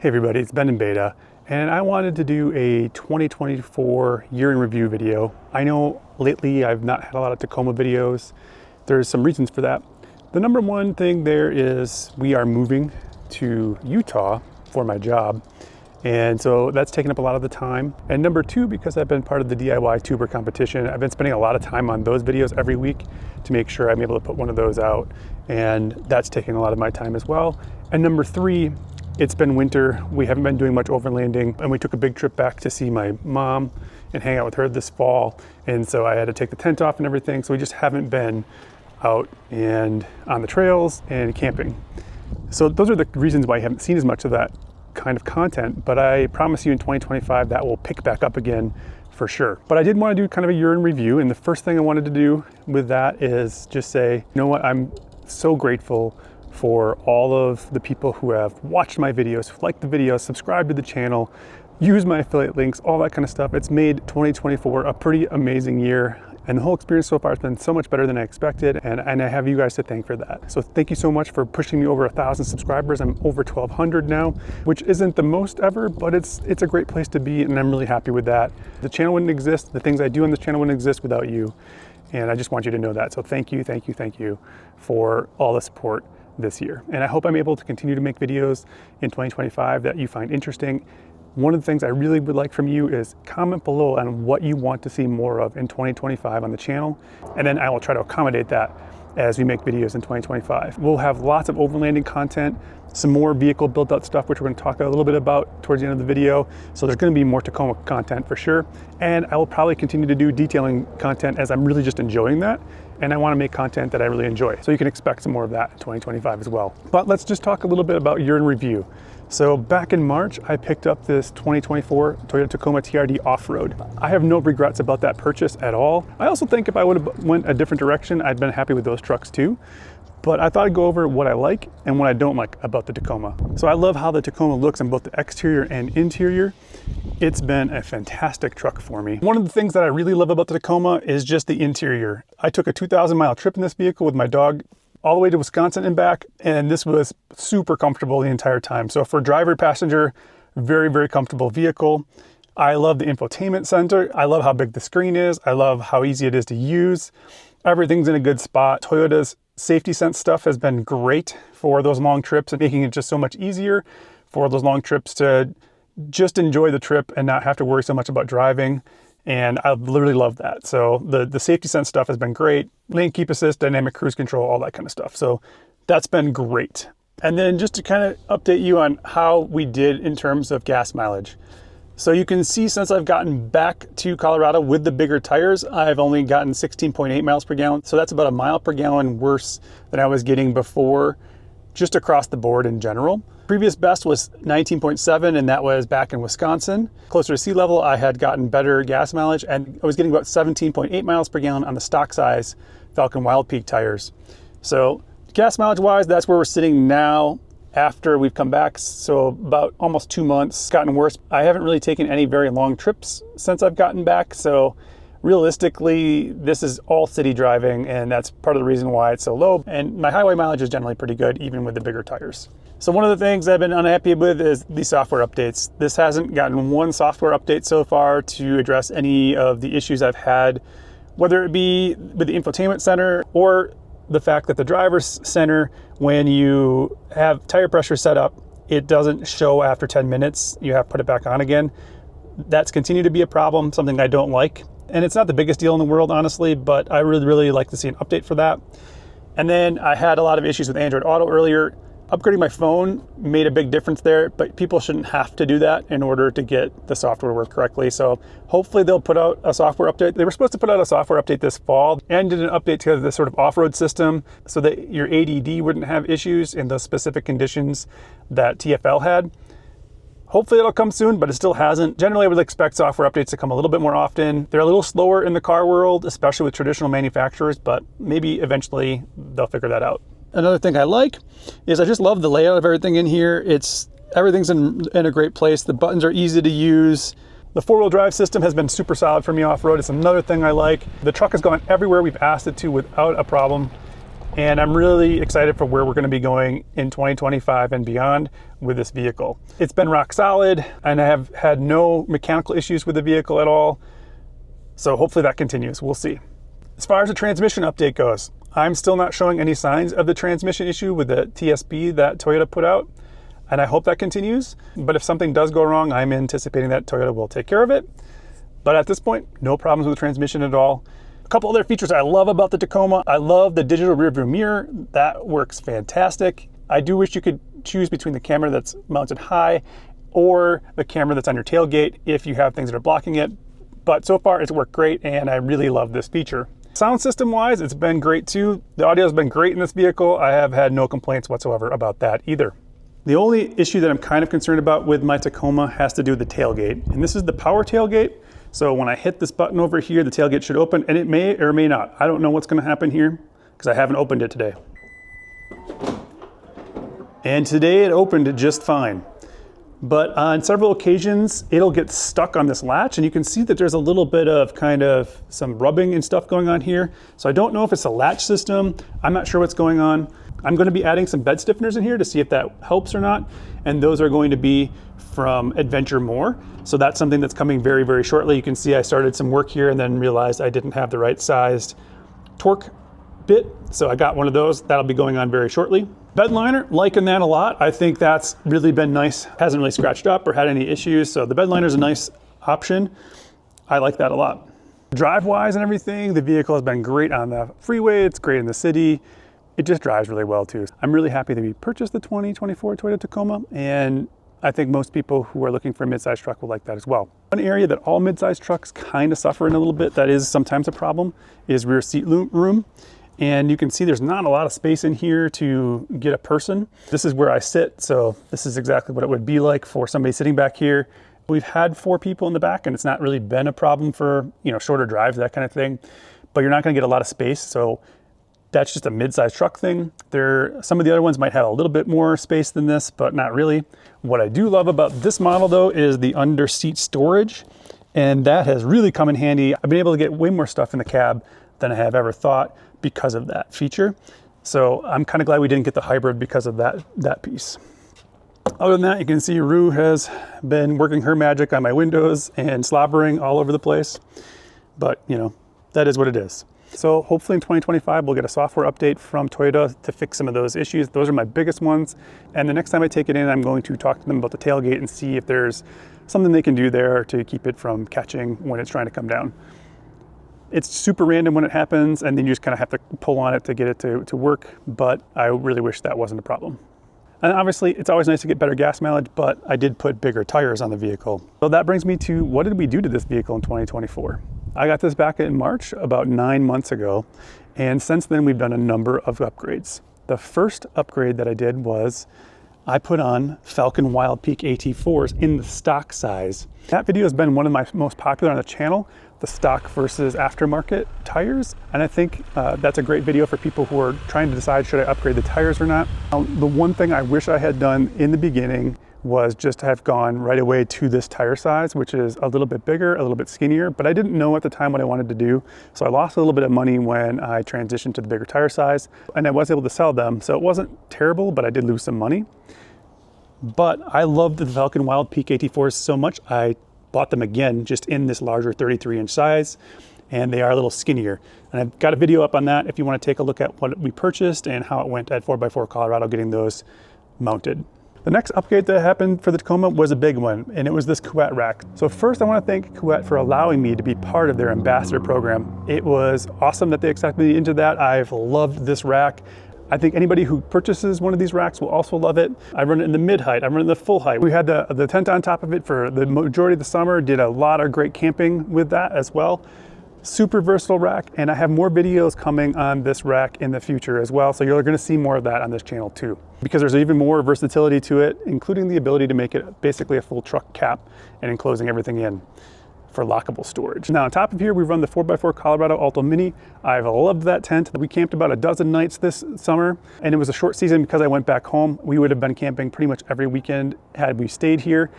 Hey everybody, it's Ben in Beta, and I wanted to do a 2024 year in review video. I know lately I've not had a lot of Tacoma videos. There's some reasons for that. The number one thing there is we are moving to Utah for my job, and so that's taken up a lot of the time. And number two, because I've been part of the DIY tuber competition, I've been spending a lot of time on those videos every week to make sure I'm able to put one of those out, and that's taking a lot of my time as well. And number three, it's been winter, we haven't been doing much overlanding, and we took a big trip back to see my mom and hang out with her this fall. And so I had to take the tent off and everything, so we just haven't been out and on the trails and camping. So those are the reasons why you haven't seen as much of that kind of content, but I promise you in 2025 that will pick back up again for sure. But I did want to do kind of a year in review, and the first thing I wanted to do with that is just say, you know what, I'm so grateful for all of the people who have watched my videos, liked the videos, subscribed to the channel, used my affiliate links, all that kind of stuff. It's made 2024 a pretty amazing year, and the whole experience so far has been so much better than I expected, and I have you guys to thank for that. So thank you so much for pushing me over 1,000 subscribers. I'm over 1,200 now, which isn't the most ever, but it's a great place to be, and I'm really happy with that. The channel wouldn't exist, the things I do on this channel wouldn't exist without you, and I just want you to know that. So thank you for all the support this year. And I hope I'm able to continue to make videos in 2025 that you find interesting. One of the things I really would like from you is comment below on what you want to see more of in 2025 on the channel, and then I will try to accommodate that as we make videos in 2025. We'll have lots of overlanding content, some more vehicle build out stuff, which we're going to talk a little bit about towards the end of the video. So there's going to be more Tacoma content for sure. And I will probably continue to do detailing content as I'm really just enjoying that. And I want to make content that I really enjoy. So you can expect some more of that in 2025 as well. But let's just talk a little bit about year in review. So back in March, I picked up this 2024 Toyota Tacoma TRD Off-Road. I have no regrets about that purchase at all. I also think if I would have went a different direction, I'd been happy with those trucks too. But I thought I'd go over what I like and what I don't like about the Tacoma. So I love how the Tacoma looks on both the exterior and interior. It's been a fantastic truck for me. One of the things that I really love about the Tacoma is just the interior. I took a 2,000-mile trip in this vehicle with my dog all the way to Wisconsin and back, and this was super comfortable the entire time. So for driver, passenger, very, very comfortable vehicle. I love the infotainment center. I love how big the screen is. I love how easy it is to use. Everything's in a good spot. Toyota's safety sense stuff has been great for those long trips and making it just so much easier for those long trips to just enjoy the trip and not have to worry so much about driving. And I literally love that. So the safety sense stuff has been great. Lane keep assist, dynamic cruise control, all that kind of stuff. So that's been great. And then just to kind of update you on how we did in terms of gas mileage. So you can see since I've gotten back to Colorado with the bigger tires, I've only gotten 16.8 miles per gallon. So that's about a mile per gallon worse than I was getting before, just across the board in general. Previous best was 19.7, and that was back in Wisconsin. Closer to sea level, I had gotten better gas mileage, and I was getting about 17.8 miles per gallon on the stock size Falcon Wild Peak tires. So gas mileage wise, that's where we're sitting now after we've come back. So about almost 2 months. It's gotten worse. I haven't really taken any very long trips since I've gotten back. So realistically, this is all city driving, and that's part of the reason why it's so low. And my highway mileage is generally pretty good, even with the bigger tires. So one of the things I've been unhappy with is the software updates. This hasn't gotten one software update so far to address any of the issues I've had, whether it be with the infotainment center or the fact that the driver's center, when you have tire pressure set up, it doesn't show after 10 minutes. You have to put it back on again. That's continued to be a problem, something I don't like. And it's not the biggest deal in the world, honestly, but I really, really like to see an update for that. And then I had a lot of issues with Android Auto earlier. Upgrading my phone made a big difference there, but people shouldn't have to do that in order to get the software to work correctly. So hopefully they'll put out a software update. They were supposed to put out a software update this fall and did an update to the sort of off-road system so that your ADD wouldn't have issues in those specific conditions that TFL had. Hopefully it'll come soon, but it still hasn't. Generally, I would expect software updates to come a little bit more often. They're a little slower in the car world, especially with traditional manufacturers, but maybe eventually they'll figure that out. Another thing I like is I just love the layout of everything in here. Everything's in a great place. The buttons are easy to use. The four-wheel drive system has been super solid for me off-road. It's another thing I like. The truck has gone everywhere we've asked it to without a problem. and I'm really excited for where we're going to be going in 2025 and beyond with this vehicle. It's been rock solid, and I have had no mechanical issues with the vehicle at all, so hopefully that continues. We'll see. As far as the transmission update goes, I'm still not showing any signs of the transmission issue with the TSB that Toyota put out, and I hope that continues. But if something does go wrong, I'm anticipating that Toyota will take care of it. But at this point, no problems with the transmission at all. A couple other features I love about the Tacoma. I love the digital rearview mirror. That works fantastic. I do wish you could choose between the camera that's mounted high or the camera that's on your tailgate if you have things that are blocking it. But so far it's worked great, and I really love this feature. Sound system wise, it's been great too. The audio has been great in this vehicle. I have had no complaints whatsoever about that either. The only issue that I'm kind of concerned about with my Tacoma has to do with the tailgate. And this is the power tailgate. So when I hit this button over here, the tailgate should open, and it may or may not. I don't know what's gonna happen here because I haven't opened it today. And today it opened just fine. But on several occasions, it'll get stuck on this latch, and you can see that there's a little bit of kind of some rubbing and stuff going on here. So I don't know if it's a latch system. I'm not sure what's going on. I'm going to be adding some bed stiffeners in here to see if that helps or not. And those are going to be from Adventure More. So that's something that's coming very, very shortly. You can see I started some work here and then realized I didn't have the right sized torque bit. So I got one of those. That'll be going on very shortly. Bed liner, liking that a lot. I think that's really been nice. Hasn't really scratched up or had any issues. So the bed liner is a nice option. I like that a lot. Drive-wise and everything, the vehicle has been great on the freeway. It's great in the city. It just drives really well too. I'm really happy that we purchased the 2024 Toyota Tacoma, and I think most people who are looking for a midsize truck will like that as well. One area that all midsize trucks kind of suffer in a little bit, that is sometimes a problem, is rear seat room. And you can see there's not a lot of space in here to get a person. This is where I sit, so this is exactly what it would be like for somebody sitting back here. We've had 4 people in the back, and it's not really been a problem for, you know, shorter drives, that kind of thing. But you're not gonna get a lot of space, so that's just a mid-sized truck thing. Some of the other ones might have a little bit more space than this, but not really. What I do love about this model though is the under seat storage, and that has really come in handy. I've been able to get way more stuff in the cab than I have ever thought because of that feature. So I'm kind of glad we didn't get the hybrid because of that piece. Other than that, you can see Rue has been working her magic on my windows and slobbering all over the place. But you know, that is what it is. So hopefully in 2025, we'll get a software update from Toyota to fix some of those issues. Those are my biggest ones. And the next time I take it in, I'm going to talk to them about the tailgate and see if there's something they can do there to keep it from catching when it's trying to come down. It's super random when it happens, and then you just kind of have to pull on it to get it to work, but I really wish that wasn't a problem. And obviously, it's always nice to get better gas mileage, but I did put bigger tires on the vehicle. So that brings me to, what did we do to this vehicle in 2024? I got this back in March, about 9 months ago, and since then we've done a number of upgrades. The first upgrade that I did was I put on Falcon Wild Peak AT4s in the stock size. That video has been one of my most popular on the channel, the stock versus aftermarket tires. And I think that's a great video for people who are trying to decide, should I upgrade the tires or not? The one thing I wish I had done in the beginning was just to have gone right away to this tire size, which is a little bit bigger, a little bit skinnier, but I didn't know at the time what I wanted to do. So I lost a little bit of money when I transitioned to the bigger tire size, and I was able to sell them. So it wasn't terrible, but I did lose some money. But I loved the Falcon Wild Peak AT4s so much, I bought them again, just in this larger 33-inch size, and they are a little skinnier. And I've got a video up on that if you want to take a look at what we purchased and how it went at 4x4 Colorado getting those mounted. The next upgrade that happened for the Tacoma was a big one, and it was this Kuwait rack. So first I want to thank Kuwait for allowing me to be part of their ambassador program. It was awesome that they accepted me into that. I've loved this rack. I think anybody who purchases one of these racks will also love it. I run it in the mid height, I run it in the full height. We had the tent on top of it for the majority of the summer, did a lot of great camping with that as well. Super versatile rack, and I have more videos coming on this rack in the future as well, so you're going to see more of that on this channel too, because there's even more versatility to it, including the ability to make it basically a full truck cap and enclosing everything in for lockable storage. Now on top of here, we run the 4x4 Colorado Alto Mini. I've loved that tent. We camped about a dozen nights this summer, and it was a short season because I went back home. We would have been camping pretty much every weekend had we stayed here.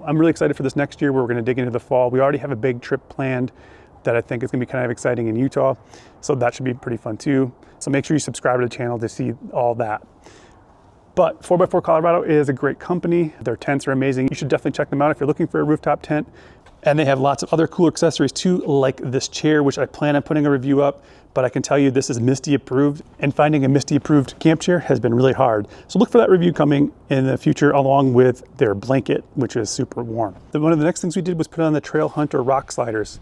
I'm really excited for this next year where we're going to dig into the fall. We already have a big trip planned that I think is gonna be kind of exciting in Utah. So that should be pretty fun too. So make sure you subscribe to the channel to see all that. But 4x4 Colorado is a great company. Their tents are amazing. You should definitely check them out if you're looking for a rooftop tent. And they have lots of other cool accessories too, like this chair, which I plan on putting a review up, but I can tell you this is Misty approved, and finding a Misty approved camp chair has been really hard. So look for that review coming in the future, along with their blanket, which is super warm. One of the next things we did was put on the Trail Hunter rock sliders.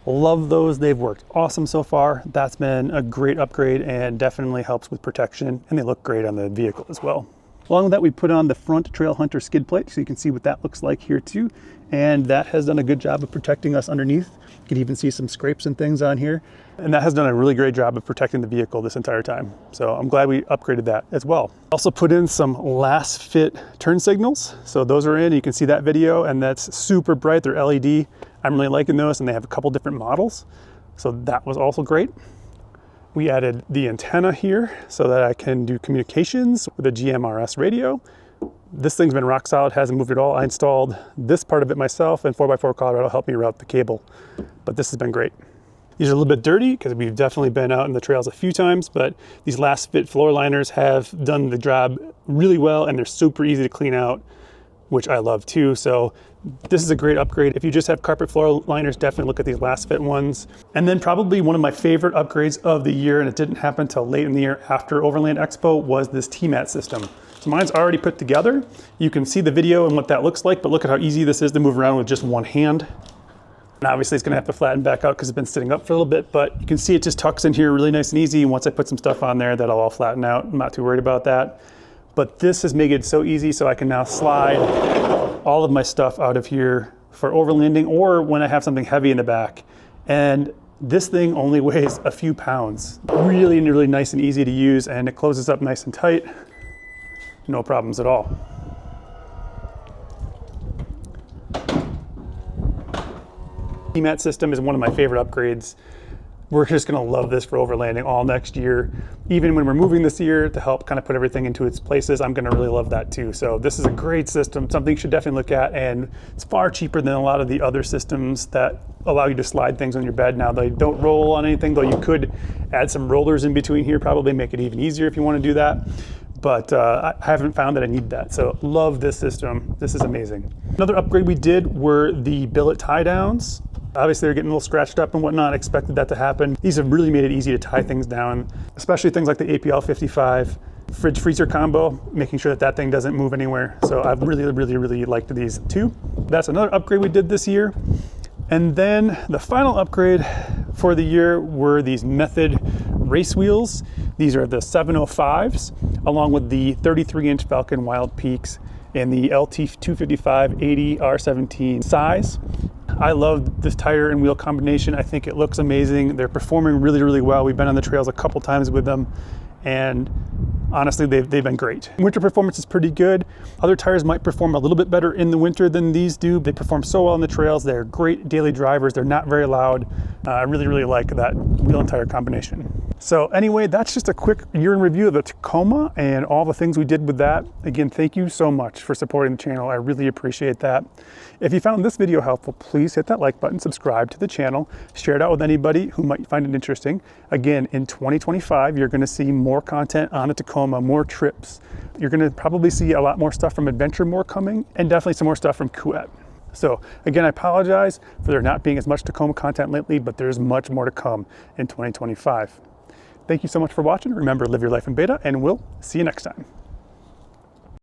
Love those, they've worked awesome so far. That's been a great upgrade and definitely helps with protection, and they look great on the vehicle as well. Along with that, we put on the front Trail Hunter skid plate, so you can see what that looks like here too. And that has done a good job of protecting us underneath. You can even see some scrapes and things on here. And that has done a really great job of protecting the vehicle this entire time. So I'm glad we upgraded that as well. Also put in some last fit turn signals. So those are in, you can see that video, and that's super bright. They're LED. I'm really liking those, and they have a couple different models. So that was also great. We added the antenna here so that I can do communications with a GMRS radio. This thing's been rock solid, hasn't moved at all. I installed this part of it myself, and 4x4 Colorado helped me route the cable, but this has been great. These are a little bit dirty because we've definitely been out in the trails a few times, but these last fit floor liners have done the job really well, and they're super easy to clean out, which I love too. So this is a great upgrade. If you just have carpet floor liners, definitely look at these last fit ones. And then probably one of my favorite upgrades of the year, and it didn't happen until late in the year after Overland Expo, was this T-mat system. So mine's already put together. You can see the video and what that looks like, but look at how easy this is to move around with just one hand. And obviously it's gonna have to flatten back out because it's been sitting up for a little bit, but you can see it just tucks in here really nice and easy. And once I put some stuff on there, that'll all flatten out. I'm not too worried about that. But this has made it so easy, so I can now slide all of my stuff out of here for overlanding or when I have something heavy in the back. And this thing only weighs a few pounds. Really, really nice and easy to use, and it closes up nice and tight. No problems at all. T-mat system is one of my favorite upgrades. We're just gonna love this for overlanding all next year. Even when we're moving this year to help kind of put everything into its places, I'm gonna really love that too. So this is a great system, something you should definitely look at, and it's far cheaper than a lot of the other systems that allow you to slide things on your bed. Now they don't roll on anything, though you could add some rollers in between here, probably make it even easier if you wanna do that. But I haven't found that I need that. So love this system, this is amazing. Another upgrade we did were the Billet Tie-Downs. Obviously they're getting a little scratched up and whatnot, expected that to happen. These have really made it easy to tie things down, especially things like the APL 55 fridge freezer combo, making sure that that thing doesn't move anywhere. So I've really liked these too. That's another upgrade we did this year. And then the final upgrade for the year were these Method race wheels. These are the 705s, along with the 33-inch Falcon Wild Peaks and the LT 255 80 R17 size. I love this tire and wheel combination. I think it looks amazing. They're performing really well. We've been on the trails a couple times with them, and honestly, they've been great. Winter performance is pretty good. Other tires might perform a little bit better in the winter than these do. They perform so well on the trails. They're great daily drivers. They're not very loud. I really like that wheel and tire combination. So anyway, that's just a quick year in review of the Tacoma and all the things we did with that. Again, thank you so much for supporting the channel. I really appreciate that. If you found this video helpful, please hit that like button, subscribe to the channel, share it out with anybody who might find it interesting. Again, in 2025, you're gonna see more content on the Tacoma, more trips. You're gonna probably see a lot more stuff from Adventure More coming, and definitely some more stuff from Kuwait. So again, I apologize for there not being as much Tacoma content lately, but there's much more to come in 2025. Thank you so much for watching. Remember, live your life in beta, and we'll see you next time.